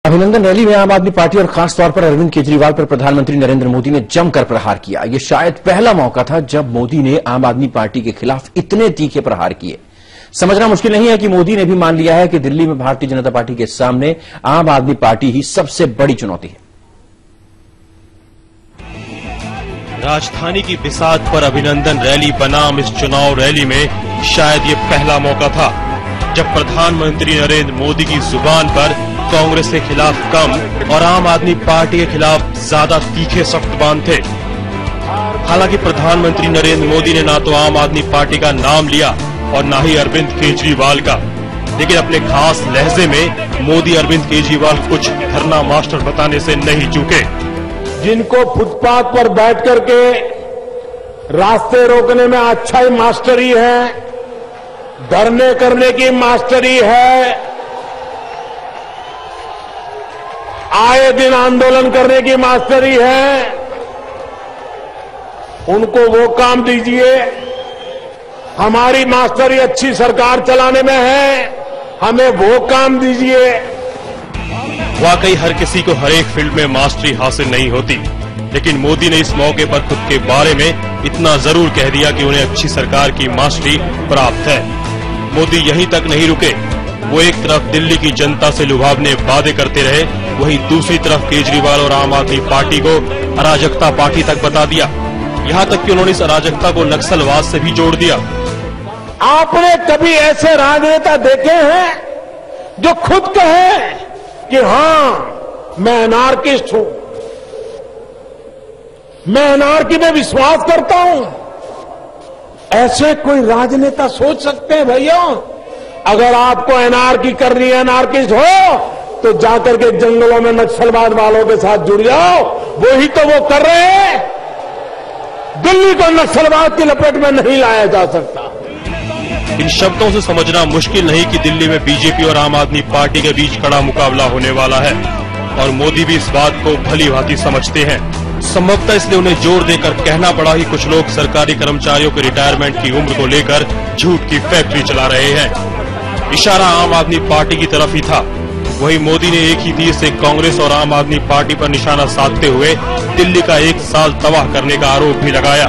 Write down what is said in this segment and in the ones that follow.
अभिनंदन रैली में आम आदमी पार्टी और खास तौर पर अरविंद केजरीवाल पर प्रधानमंत्री नरेंद्र मोदी ने जमकर प्रहार किया। यह शायद पहला मौका था जब मोदी ने आम आदमी पार्टी के खिलाफ इतने तीखे प्रहार किए। समझना मुश्किल नहीं है कि मोदी ने भी मान लिया है कि दिल्ली में भारतीय जनता पार्टी के सामने आम आदमी पार्टी ही सबसे बड़ी चुनौती है। राजधानी की बिसात पर अभिनंदन रैली बनाम इस चुनाव रैली में शायद ये पहला मौका था जब प्रधानमंत्री नरेंद्र मोदी की जुबान पर कांग्रेस के खिलाफ कम और आम आदमी पार्टी के खिलाफ ज्यादा तीखे सख्तबान थे। हालांकि प्रधानमंत्री नरेंद्र मोदी ने ना तो आम आदमी पार्टी का नाम लिया और ना ही अरविंद केजरीवाल का, लेकिन अपने खास लहजे में मोदी अरविंद केजरीवाल कुछ धरना मास्टर बताने से नहीं चूके। जिनको फुटपाथ पर बैठ करके रास्ते रोकने में अच्छा ही मास्टरी है, धरने करने की मास्टरी है, आए दिन आंदोलन करने की मास्टरी है, उनको वो काम दीजिए। हमारी मास्टरी अच्छी सरकार चलाने में है, हमें वो काम दीजिए। वाकई हर किसी को हर एक फील्ड में मास्टरी हासिल नहीं होती, लेकिन मोदी ने इस मौके पर खुद के बारे में इतना जरूर कह दिया कि उन्हें अच्छी सरकार की मास्टरी प्राप्त है। मोदी यहीं तक नहीं रुके, वो एक तरफ दिल्ली की जनता से लुभावने वादे करते रहे, वहीं दूसरी तरफ केजरीवाल और आम आदमी पार्टी को अराजकता पार्टी तक बता दिया। यहाँ तक कि उन्होंने इस अराजकता को नक्सलवाद से भी जोड़ दिया। आपने कभी ऐसे राजनेता देखे हैं जो खुद कहे कि हाँ मैं एनार्किस्ट हूं, मैं एनार्की में विश्वास करता हूं? ऐसे कोई राजनेता सोच सकते हैं भैया? अगर आपको एनार्की करनी है, एनार्किस्ट हो, तो जाकर के जंगलों में नक्सलवाद वालों के साथ जुड़ जाओ। वही तो वो कर रहे हैं। दिल्ली को नक्सलवाद की लपेट में नहीं लाया जा सकता। इन शब्दों से समझना मुश्किल नहीं कि दिल्ली में बीजेपी और आम आदमी पार्टी के बीच कड़ा मुकाबला होने वाला है, और मोदी भी इस बात को भली भांति समझते हैं। संभवतः इसलिए उन्हें जोर देकर कहना पड़ा कि कुछ लोग सरकारी कर्मचारियों के रिटायरमेंट की उम्र को लेकर झूठ की फैक्ट्री चला रहे हैं। इशारा आम आदमी पार्टी की तरफ ही था। वहीं मोदी ने एक ही तीर से कांग्रेस और आम आदमी पार्टी पर निशाना साधते हुए दिल्ली का 1 साल तबाह करने का आरोप भी लगाया।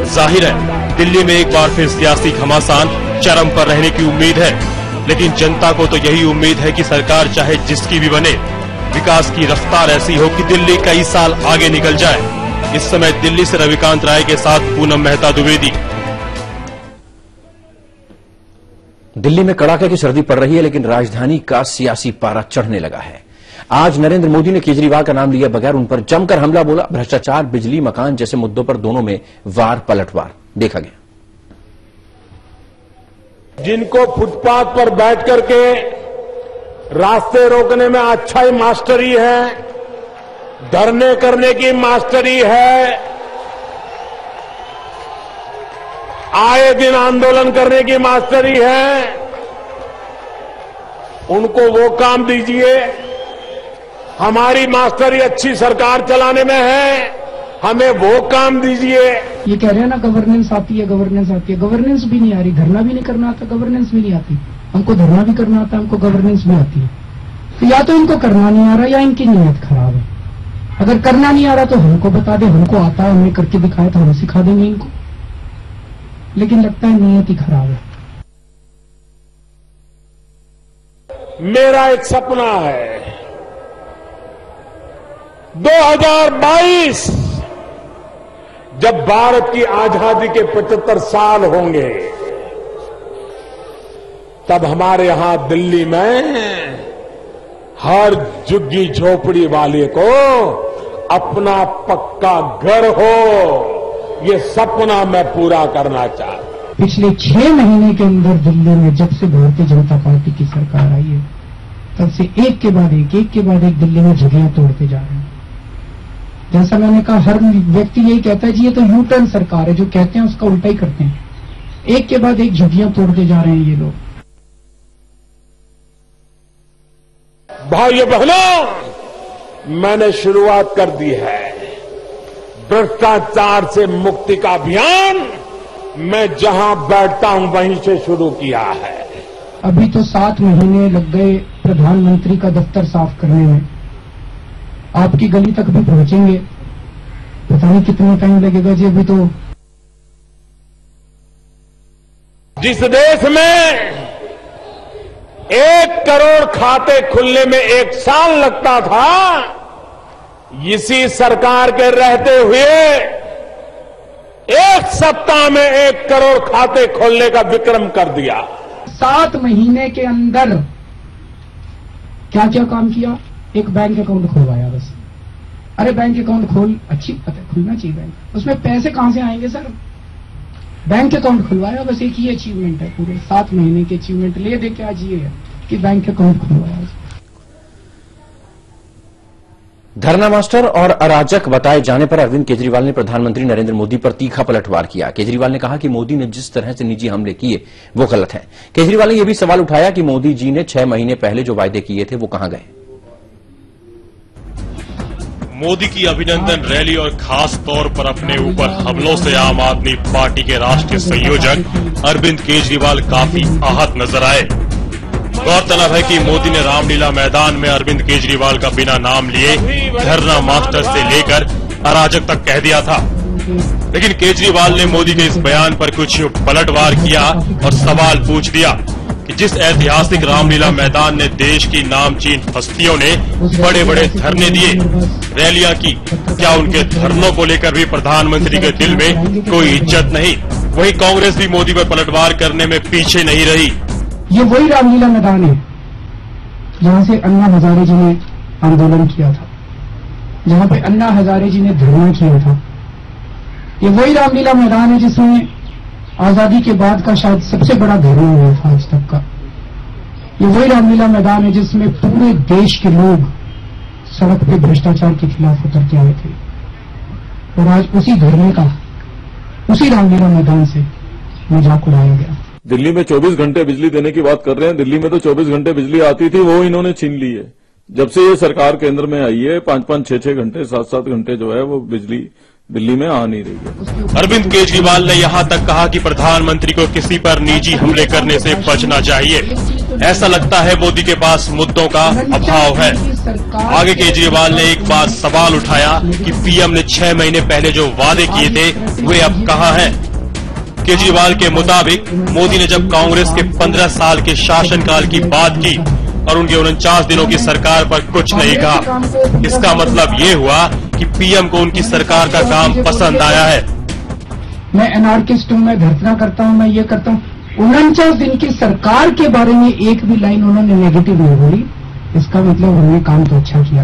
जाहिर है दिल्ली में एक बार फिर सियासी घमासान चरम पर रहने की उम्मीद है, लेकिन जनता को तो यही उम्मीद है कि सरकार चाहे जिसकी भी बने, विकास की रफ्तार ऐसी हो कि दिल्ली कई साल आगे निकल जाए। इस समय दिल्ली से रविकांत राय के साथ पूनम मेहता द्विवेदी। दिल्ली में कड़ाके की सर्दी पड़ रही है, लेकिन राजधानी का सियासी पारा चढ़ने लगा है। आज नरेंद्र मोदी ने केजरीवाल का नाम लिए बगैर उन पर जमकर हमला बोला। भ्रष्टाचार, बिजली, मकान जैसे मुद्दों पर दोनों में वार पलटवार देखा गया। जिनको फुटपाथ पर बैठ करके रास्ते रोकने में अच्छा ही मास्टरी है, धरने करने की मास्टरी है, आए दिन आंदोलन करने की मास्टरी है, उनको वो काम दीजिए। हमारी मास्टरी अच्छी सरकार चलाने में है, हमें वो काम दीजिए। ये कह रहे हैं ना गवर्नेंस आती है, गवर्नेंस आती है। गवर्नेंस भी नहीं आ रही, धरना भी नहीं करना आता, गवर्नेंस भी नहीं आती। हमको धरना भी करना आता है, हमको गवर्नेंस भी आती है। तो या तो इनको करना नहीं आ रहा या इनकी नीयत खराब है। अगर करना नहीं आ रहा तो हमको बता दे, हमको आता है, हमने करके दिखाया तो हम सिखा देंगे इनको, लेकिन लगता है नीयत ही खराब है। मेरा एक सपना है 2022 जब भारत की आजादी के 75 साल होंगे, तब हमारे यहां दिल्ली में हर झुग्गी झोपड़ी वाले को अपना पक्का घर हो। ये सपना मैं पूरा करना चाहता हूं। पिछले 6 महीने के अंदर दिल्ली में जब से भारतीय जनता पार्टी की सरकार आई है, तब से एक के बाद एक दिल्ली में जगह तोड़ते जा रहे हैं। जैसा मैंने कहा, हर व्यक्ति यही कहता है जी ये तो यू टर्न सरकार है, जो कहते हैं उसका उल्टा ही करते हैं। एक के बाद एक जगह तोड़ते जा रहे हैं ये लोग। भाइयों बहनों, मैंने शुरुआत कर दी है भ्रष्टाचार से मुक्ति का अभियान। मैं जहां बैठता हूं वहीं से शुरू किया है। अभी तो 7 महीने लग गए प्रधानमंत्री का दफ्तर साफ करने में, आपकी गली तक भी पहुंचेंगे, पता नहीं कितना टाइम लगेगा जी। अभी तो जिस देश में 1 करोड़ खाते खुलने में 1 साल लगता था, इसी सरकार के रहते हुए 1 सप्ताह में 1 करोड़ खाते खोलने का विक्रम कर दिया। 7 महीने के अंदर क्या क्या काम किया? एक बैंक अकाउंट खुलवाया बस। अरे बैंक अकाउंट खोल, अच्छी बात है, खुलना चाहिए बैंक, उसमें पैसे कहां से आएंगे सर? बैंक अकाउंट खुलवाया, बस एक ही अचीवमेंट है पूरे 7 महीने के अचीवमेंट ले दे के आज ये है कि बैंक अकाउंट खुलवाया। धरना मास्टर और अराजक बताए जाने पर अरविंद केजरीवाल ने प्रधानमंत्री नरेंद्र मोदी पर तीखा पलटवार किया। केजरीवाल ने कहा कि मोदी ने जिस तरह से निजी हमले किए वो गलत है। केजरीवाल ने यह भी सवाल उठाया कि मोदी जी ने 6 महीने पहले जो वायदे किए थे वो कहां गए। मोदी की अभिनंदन रैली और खास तौर पर अपने ऊपर हमलों से आम आदमी पार्टी के राष्ट्रीय संयोजक अरविंद केजरीवाल काफी आहत नजर आए। गौरतलब है कि मोदी ने रामलीला मैदान में अरविंद केजरीवाल का बिना नाम लिए धरना मास्टर से लेकर अराजक तक कह दिया था, लेकिन केजरीवाल ने मोदी के इस बयान पर कुछ पलटवार किया और सवाल पूछ दिया कि जिस ऐतिहासिक रामलीला मैदान ने देश की नामचीन हस्तियों ने बड़े बड़े धरने दिए, रैलियां की, क्या उनके धरनों को लेकर भी प्रधानमंत्री के दिल में कोई इज्जत नहीं? वहीं कांग्रेस भी मोदी पर पलटवार करने में पीछे नहीं रही। ये वही रामलीला मैदान है जहां से अन्ना हजारे जी ने आंदोलन किया था, जहां पे अन्ना हजारे जी ने धरना किया था। ये वही रामलीला मैदान है जिसमें आजादी के बाद का शायद सबसे बड़ा धरना हुआ था आज तक का। ये वही रामलीला मैदान है जिसमें पूरे देश के लोग सड़क पे भ्रष्टाचार के खिलाफ उतर के आए थे, और आज उसी धरने का, उसी रामलीला मैदान से मजाक उड़ाया गया। दिल्ली में 24 घंटे बिजली देने की बात कर रहे हैं। दिल्ली में तो 24 घंटे बिजली आती थी, वो इन्होंने छीन ली है। जब से ये सरकार केंद्र में आई है 5-5, 6-6 घंटे, 7-7 घंटे जो है वो बिजली दिल्ली में आ नहीं रही है। अरविंद केजरीवाल ने यहां तक कहा कि प्रधानमंत्री को किसी पर निजी हमले करने से बचना चाहिए। ऐसा लगता है मोदी के पास मुद्दों का अभाव है। आगे केजरीवाल ने एक बार सवाल उठाया कि पीएम ने 6 महीने पहले जो वादे किए थे वे अब कहां हैं? केजरीवाल के मुताबिक मोदी ने जब कांग्रेस के 15 साल के शासनकाल की बात की और उनके 49 दिनों की सरकार पर कुछ नहीं कहा, इसका मतलब ये हुआ कि पीएम को उनकी सरकार का काम पसंद आया है। मैं एनार्किस्ट हूं, मैं धरना करता हूं, मैं ये करता हूं। 49 दिन की सरकार के बारे में एक भी लाइन उन्होंने नेगेटिव नहीं बोली। इसका मतलब उन्होंने काम तो अच्छा किया।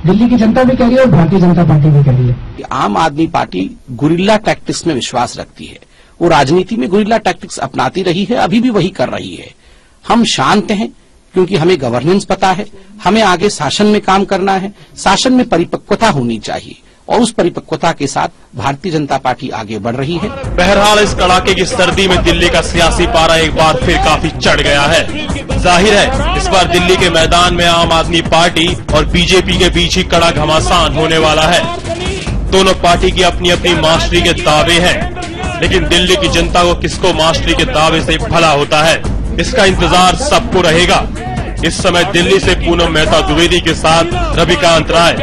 दिल्ली की जनता भी कह रही है और भारतीय जनता पार्टी भी कह रही है। आम आदमी पार्टी गुरिल्ला टैक्टिक्स में विश्वास रखती है। वो राजनीति में गुरिल्ला टैक्टिक्स अपनाती रही है, अभी भी वही कर रही है। हम शांत हैं क्योंकि हमें गवर्नेंस पता है, हमें आगे शासन में काम करना है, शासन में परिपक्वता होनी चाहिए और उस परिपक्वता के साथ भारतीय जनता पार्टी आगे बढ़ रही है। बहरहाल इस कड़ाके की सर्दी में दिल्ली का सियासी पारा एक बार फिर काफी चढ़ गया है। जाहिर है इस बार दिल्ली के मैदान में आम आदमी पार्टी और बीजेपी के बीच ही कड़ा घमासान होने वाला है। दोनों पार्टी की अपनी अपनी मास्टरी के दावे हैं, लेकिन दिल्ली की जनता को किसको मास्टरी के दावे से भला होता है, इसका इंतजार सबको रहेगा। इस समय दिल्ली से पूनम मेहता द्विवेदी के साथ रविकांत राय।